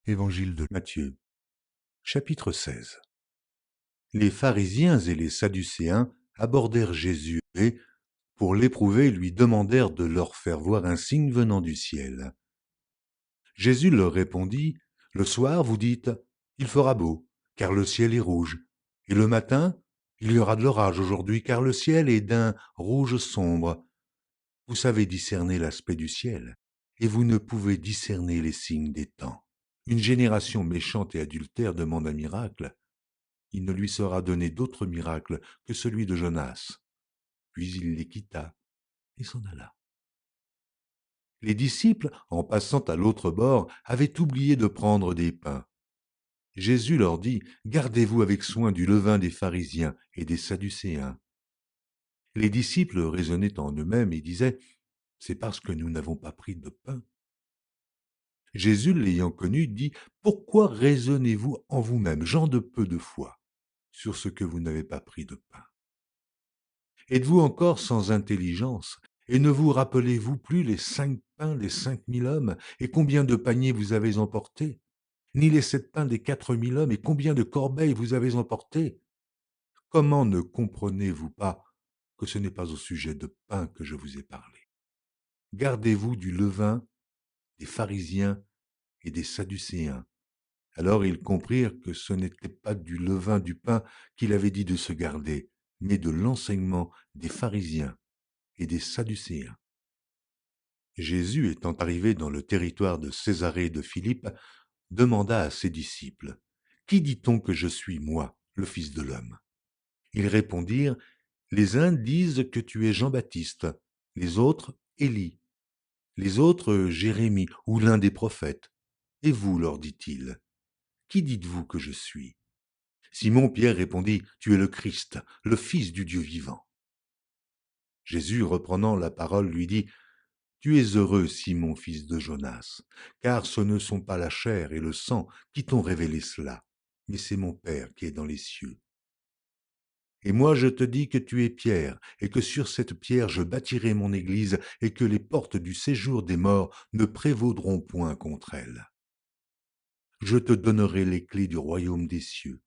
Évangile de Matthieu, chapitre 16. Les pharisiens et les sadducéens abordèrent Jésus et, pour l'éprouver, lui demandèrent de leur faire voir un signe venant du ciel. Jésus leur répondit, « Le soir, vous dites, il fera beau, car le ciel est rouge, et le matin, il y aura de l'orage aujourd'hui, car le ciel est d'un rouge sombre. Vous savez discerner l'aspect du ciel, et vous ne pouvez discerner les signes des temps. Une génération méchante et adultère demande un miracle. Il ne lui sera donné d'autre miracle que celui de Jonas. » Puis il les quitta et s'en alla. Les disciples, en passant à l'autre bord, avaient oublié de prendre des pains. Jésus leur dit, « Gardez-vous avec soin du levain des pharisiens et des sadducéens. » Les disciples raisonnaient en eux-mêmes et disaient, « C'est parce que nous n'avons pas pris de pain. » Jésus, l'ayant connu, dit, « Pourquoi raisonnez-vous en vous-même, gens de peu de foi, sur ce que vous n'avez pas pris de pain? Êtes-vous encore sans intelligence, et ne vous rappelez-vous plus les 5 pains des 5000 hommes, et combien de paniers vous avez emportés? Ni les 7 pains des 4000 hommes, et combien de corbeilles vous avez emportées? Comment ne comprenez-vous pas que ce n'est pas au sujet de pain que je vous ai parlé? Gardez-vous du levain des pharisiens et des sadducéens. » Alors ils comprirent que ce n'était pas du levain du pain qu'il avait dit de se garder, mais de l'enseignement des pharisiens et des sadducéens. Jésus, étant arrivé dans le territoire de Césarée de Philippe, demanda à ses disciples, « Qui dit-on que je suis, moi, le Fils de l'homme ?» Ils répondirent, « Les uns disent que tu es Jean-Baptiste, les autres, Élie, les autres, Jérémie ou l'un des prophètes. Et vous, leur dit-il, qui dites-vous que je suis ?» Simon-Pierre répondit, « Tu es le Christ, le Fils du Dieu vivant. » Jésus, reprenant la parole, lui dit, « Tu es heureux, Simon, fils de Jonas, car ce ne sont pas la chair et le sang qui t'ont révélé cela, mais c'est mon Père qui est dans les cieux. Et moi je te dis que tu es Pierre, et que sur cette pierre je bâtirai mon église, et que les portes du séjour des morts ne prévaudront point contre elle. Je te donnerai les clés du royaume des cieux.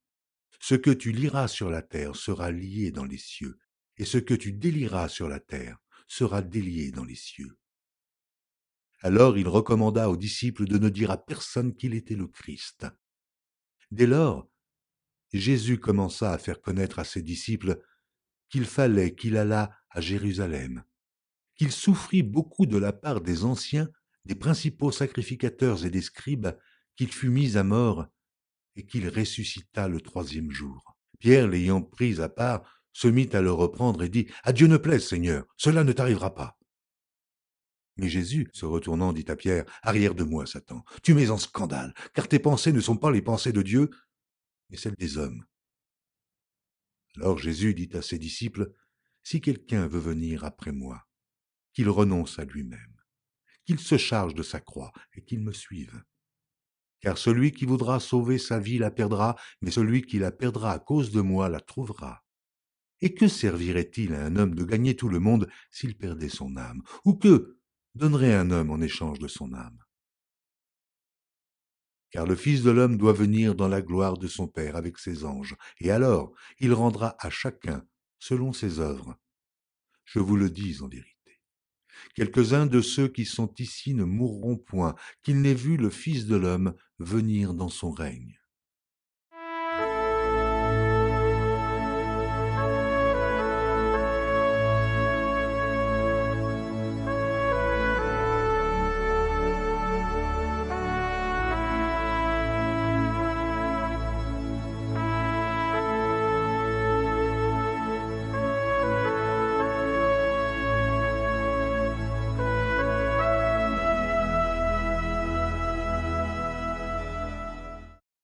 Ce que tu liras sur la terre sera lié dans les cieux, et ce que tu délieras sur la terre sera délié dans les cieux. » Alors il recommanda aux disciples de ne dire à personne qu'il était le Christ. Dès lors, Jésus commença à faire connaître à ses disciples qu'il fallait qu'il allât à Jérusalem, qu'il souffrit beaucoup de la part des anciens, des principaux sacrificateurs et des scribes, qu'il fut mis à mort et qu'il ressuscita le troisième jour. Pierre, l'ayant pris à part, se mit à le reprendre et dit, « À Dieu ne plaise, Seigneur, cela ne t'arrivera pas. » Mais Jésus, se retournant, dit à Pierre, « Arrière de moi, Satan, tu mets en scandale, car tes pensées ne sont pas les pensées de Dieu, mais celles des hommes. » Alors Jésus dit à ses disciples, « Si quelqu'un veut venir après moi, qu'il renonce à lui-même, qu'il se charge de sa croix et qu'il me suive. Car celui qui voudra sauver sa vie la perdra, mais celui qui la perdra à cause de moi la trouvera. Et que servirait-il à un homme de gagner tout le monde s'il perdait son âme? Ou que donnerait un homme en échange de son âme? Car le Fils de l'homme doit venir dans la gloire de son Père avec ses anges, et alors il rendra à chacun selon ses œuvres. Je vous le dis en vérité. Quelques-uns de ceux qui sont ici ne mourront point, qu'ils n'aient vu le Fils de l'homme venir dans son règne. »